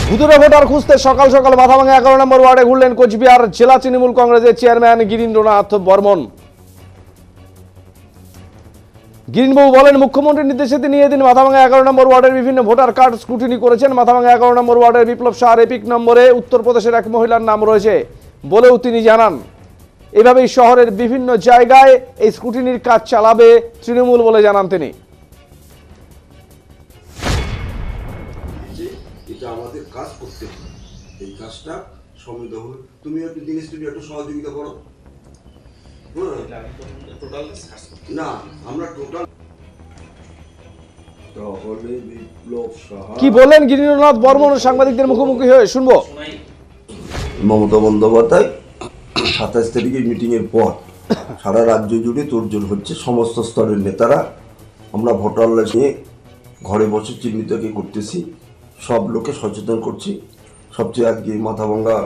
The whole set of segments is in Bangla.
ভুতুড়ে ভোটার খুঁজতে সকাল সকাল মাথাভাঙা 11 নম্বর ওয়ার্ডে ঘুরলেন কোচবিহার জেলা তৃণমূল কংগ্রেসের চেয়ারম্যান গিরীন্দ্রনাথ বর্মন। গিরিনবাবু বলেন, মুখ্যমন্ত্রীর নির্দেশে তিনি এদিন মাথাভাঙা 11 নম্বর ওয়ার্ডের বিভিন্ন ভোটার কার্ড স্ক্রুটিনি করেছেন। মাথাভাঙা 11 নম্বর ওয়ার্ডের বিপ্লব শাহর এপিক নম্বরে উত্তরপ্রদেশের এক মহিলার নাম রয়েছে বলেও তিনি জানান। এভাবেই শহরের বিভিন্ন জায়গায় এই স্ক্রুটিনির কাজ চালাবে তৃণমূল বলে জানান তিনি। এটা আমাদের কাজ করতে হবে, এই কাজটা সমৃদ্ধ হবে। তুমি একটু দিনেশ তুমি একটু সহযোগিতা করো। না আমরা টোটাল তাহলে বিপ্লব সাহা কি বললেন গিরীন্দ্রনাথ বর্মন সাংবাদিকদের মুখোমুখি হয়ে শুনবো। মমতা বন্দ্যোপাধ্যায় 27 তারিখের মিটিংয়ের পর সারা রাজ্য জুড়ে তোড়জোড় হচ্ছে। সমস্ত স্তরের নেতারা আমরা ভোটার লিস্ট নিয়ে ঘরে বসে চিহ্নিতকে করতেছি, সব লোকে সচেতন করছি। সবচেয়ে আগে মাথাভাঙা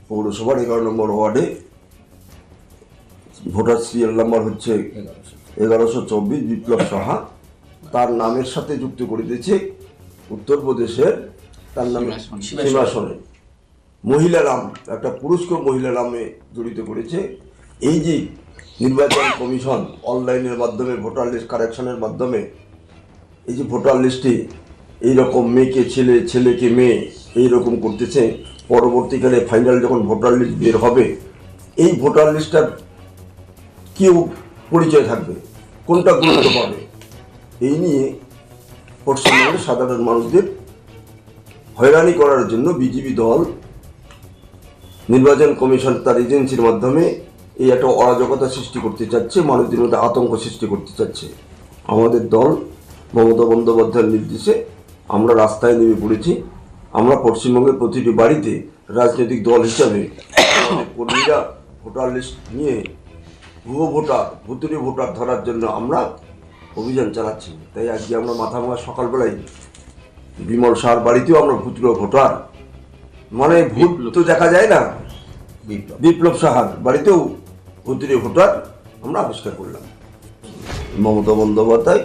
পৌরসভার 11 নম্বর ওয়ার্ডে ভোটার সিরিয়াল নাম্বার হচ্ছে 1124 বিপ্লব সাহা, তার নামের সাথে যুক্ত করে দিয়েছে উত্তরপ্রদেশের তার নামে সীমাসনে মহিলা নাম, একটা পুরুষকে মহিলা নামে জড়িত করেছে। এই যে নির্বাচন কমিশন অনলাইনের মাধ্যমে ভোটার লিস্ট কারেকশনের মাধ্যমে এই যে ভোটার লিস্টে এইরকম মেয়েকে ছেলে, ছেলেকে মেয়ে এইরকম করতেছে, পরবর্তীকালে ফাইনাল যখন ভোটার লিস্ট বের হবে এই ভোটার লিস্টটার কেউ পরিচয় থাকবে, কোনটা গুরুত্ব পাবে, এই নিয়ে পশ্চিমবঙ্গের সাধারণ মানুষদের হয়রানি করার জন্য বিজেপি দল নির্বাচন কমিশন তার এজেন্সির মাধ্যমে এই একটা অরাজকতা সৃষ্টি করতে চাচ্ছে, মানুষদের মধ্যে আতঙ্ক সৃষ্টি করতে চাচ্ছে। আমাদের দল মমতা বন্দ্যোপাধ্যায়ের নির্দেশে আমরা রাস্তায় নেমে পড়েছি। আমরা পশ্চিমবঙ্গের প্রতিটি বাড়িতে রাজনৈতিক দল হিসাবে কর্মীরা ভোটার লিস্ট নিয়ে ভুয়ো ভোটার, ভুতুড়ে ভোটার ধরার জন্য আমরা অভিযান চালাচ্ছি। তাই আজকে আমরা মাথাভাঙা সকালবেলায় বিমল সাহার বাড়িতেও আমরা ভুতুড়ে ভোটার, মানে ভূত তো দেখা যায় না, বিপ্লব সাহার বাড়িতেও ভুতুড়ে ভোটার আমরা আবিষ্কার করলাম। মমতা বন্দ্যোপাধ্যায়